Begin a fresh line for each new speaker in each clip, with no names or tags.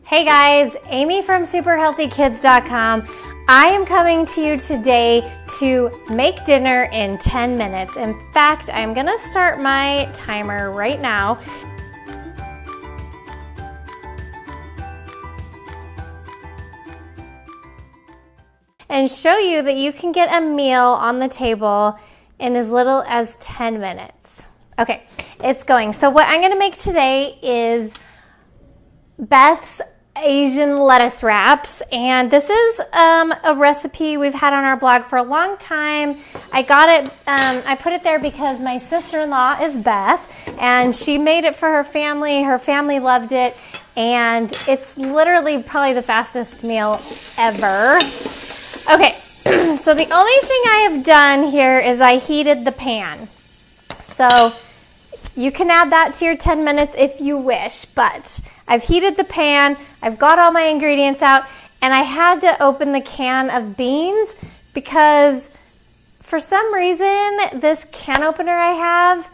Hey guys, Amy from superhealthykids.com. I am coming to you today to make dinner in 10 minutes. In fact, I'm gonna start my timer right now. And show you that you can get a meal on the table in as little as 10 minutes. Okay, it's going. So what I'm gonna make today is Beth's Asian lettuce wraps, and this is a recipe we've had on our blog for a long time. I got it, I put it there because my sister-in-law is Beth, and she made it for her family. Her family loved it, and it's literally probably the fastest meal ever. Okay, so the only thing I have done here is I heated the pan. So you can add that to your 10 minutes if you wish, but I've heated the pan, I've got all my ingredients out, and I had to open the can of beans because for some reason, this can opener I have,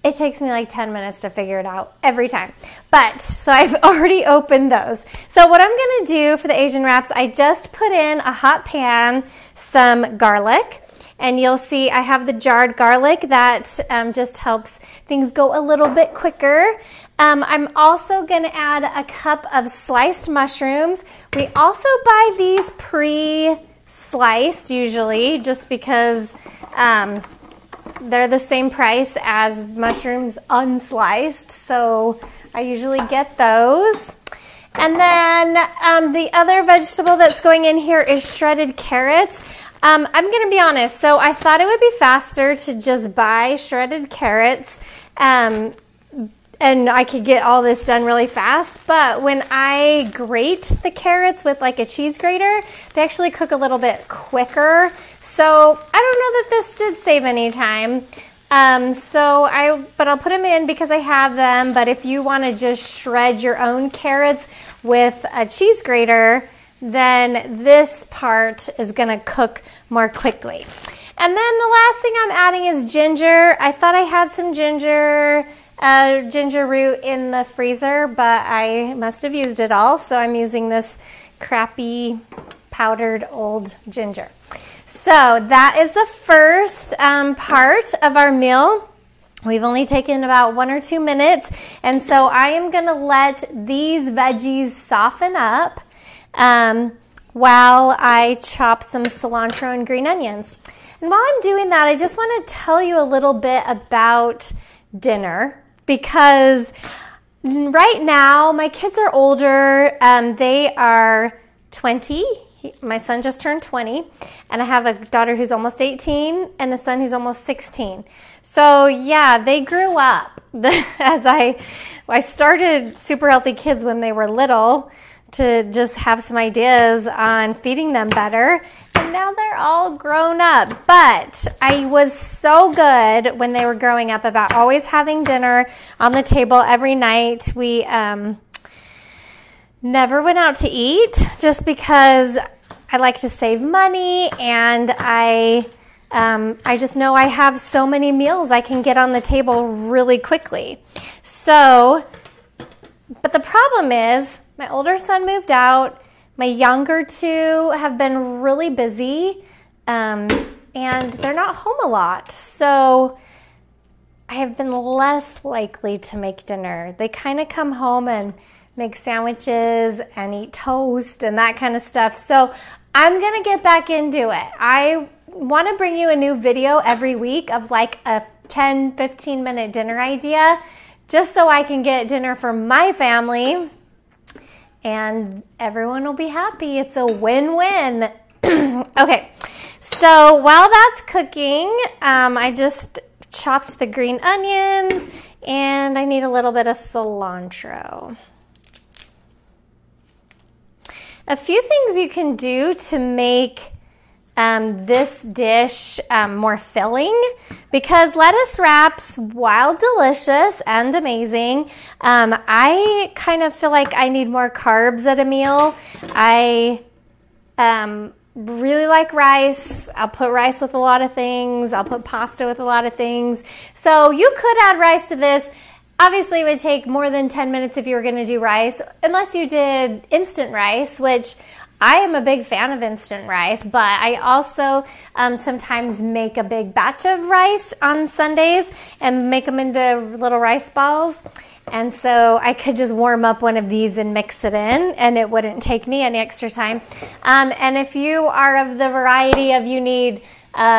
it takes me like 10 minutes to figure it out every time. But, so I've already opened those. So what I'm gonna do for the Asian wraps, I just put in a hot pan some garlic. And you'll see I have the jarred garlic that just helps things go a little bit quicker. I'm also gonna add a cup of sliced mushrooms. We also buy these pre-sliced usually just because they're the same price as mushrooms unsliced. So I usually get those. And then the other vegetable that's going in here is shredded carrots. I'm going to be honest, so I thought it would be faster to just buy shredded carrots and I could get all this done really fast, but when I grate the carrots with like a cheese grater, they actually cook a little bit quicker. So I don't know that this did save any time. But I'll put them in because I have them, but if you want to just shred your own carrots with a cheese grater, then this part is gonna cook more quickly. And then the last thing I'm adding is ginger. I thought I had some ginger root in the freezer, but I must have used it all, so I'm using this crappy powdered old ginger. So that is the first part of our meal. We've only taken about 1 or 2 minutes, and so I am gonna let these veggies soften up while I chop some cilantro and green onions. And while I'm doing that, I just want to tell you a little bit about dinner because right now my kids are older. They are 20. My son just turned 20, and I have a daughter who's almost 18 and a son who's almost 16. So yeah, they grew up. As I started Super Healthy Kids when they were little, to just have some ideas on feeding them better. And now they're all grown up. But I was so good when they were growing up about always having dinner on the table every night. We never went out to eat just because I like to save money, and I just know I have so many meals I can get on the table really quickly. So, but the problem is, my older son moved out. My younger two have been really busy, and they're not home a lot. So I have been less likely to make dinner. They kind of come home and make sandwiches and eat toast and that kind of stuff. So I'm going to get back into it. I want to bring you a new video every week of like a 10, 15-minute dinner idea, just so I can get dinner for my family and everyone will be happy. It's a win-win. Okay, so while that's cooking, I just chopped the green onions and I need a little bit of cilantro. A few things you can do to make this dish more filling, because lettuce wraps, while delicious and amazing, I kind of feel like I need more carbs at a meal. I really like rice. I'll put rice with a lot of things. I'll put pasta with a lot of things. So you could add rice to this. Obviously, it would take more than 10 minutes if you were going to do rice, unless you did instant rice, which I am a big fan of instant rice, but I also sometimes make a big batch of rice on Sundays and make them into little rice balls. And so I could just warm up one of these and mix it in, and it wouldn't take me any extra time. And if you are of the variety of you need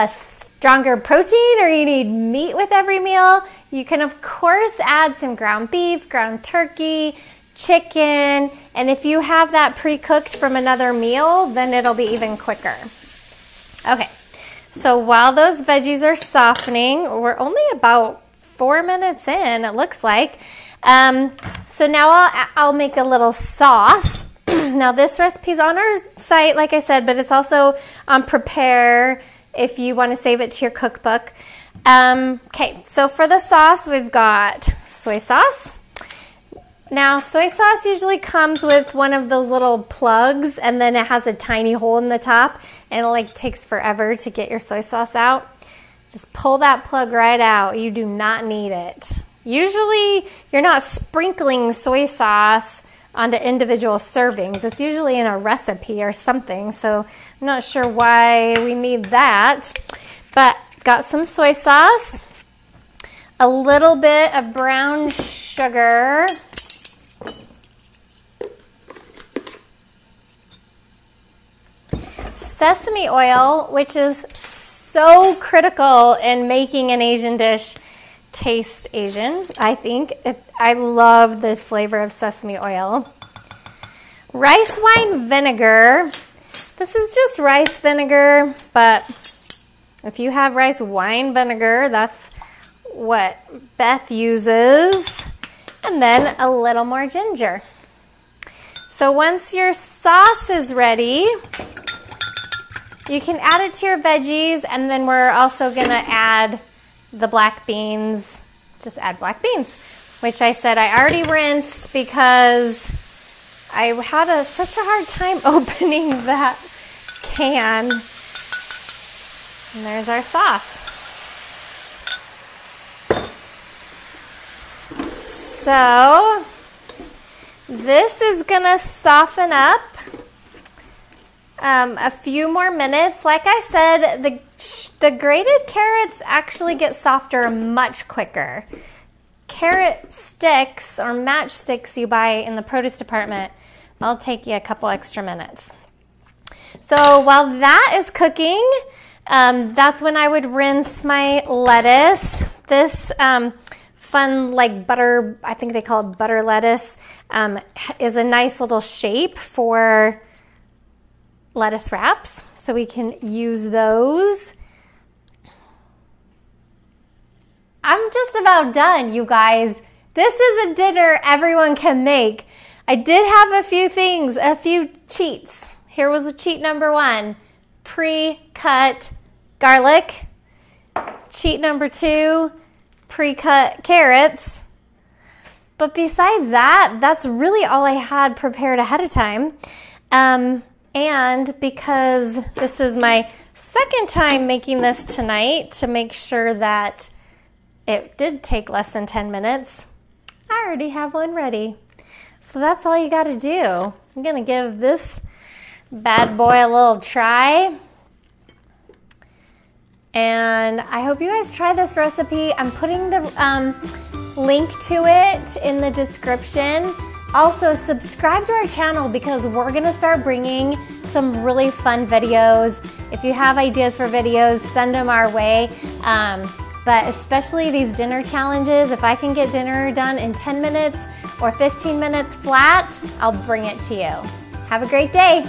stronger protein or you need meat with every meal, you can of course add some ground beef, ground turkey, chicken, and if you have that pre-cooked from another meal, then it'll be even quicker. Okay, so while those veggies are softening, we're only about 4 minutes in, it looks like. So now I'll make a little sauce. Now this recipe's on our site, like I said, but it's also on Prepare if you want to save it to your cookbook. Okay, so for the sauce, we've got soy sauce. Now, soy sauce usually comes with one of those little plugs, and then it has a tiny hole in the top, and it like takes forever to get your soy sauce out. Just pull that plug right out. You do not need it. Usually, you're not sprinkling soy sauce onto individual servings. It's usually in a recipe or something, so I'm not sure why we need that. But got some soy sauce, a little bit of brown sugar, sesame oil, which is so critical in making an Asian dish taste Asian, I think. I love the flavor of sesame oil. Rice wine vinegar. This is just rice vinegar, but if you have rice wine vinegar, that's what Beth uses. And then a little more ginger. So once your sauce is ready, you can add it to your veggies, and then we're also going to add the black beans. Just add black beans, which I said I already rinsed because I had such a hard time opening that can. And there's our sauce. So this is going to soften up a few more minutes. Like I said, the grated carrots actually get softer much quicker. Carrot sticks or matchsticks you buy in the produce department, that'll take you a couple extra minutes. So while that is cooking, that's when I would rinse my lettuce. This fun like butter, I think they call it butter lettuce, is a nice little shape for lettuce wraps, so we can use those. I'm just about done, you guys. This is a dinner everyone can make. I did have a few things, a few cheats. Here was cheat number 1, pre-cut garlic. Cheat number 2, pre-cut carrots. But besides that, that's really all I had prepared ahead of time. And because this is my second time making this tonight, to make sure that it did take less than 10 minutes, I already have one ready. So that's all you got to do. I'm going to give this bad boy a little try. And I hope you guys try this recipe. I'm putting the link to it in the description. Also, subscribe to our channel because we're going to start bringing some really fun videos. If you have ideas for videos, send them our way. But especially these dinner challenges, if I can get dinner done in 10 minutes or 15 minutes flat, I'll bring it to you. Have a great day.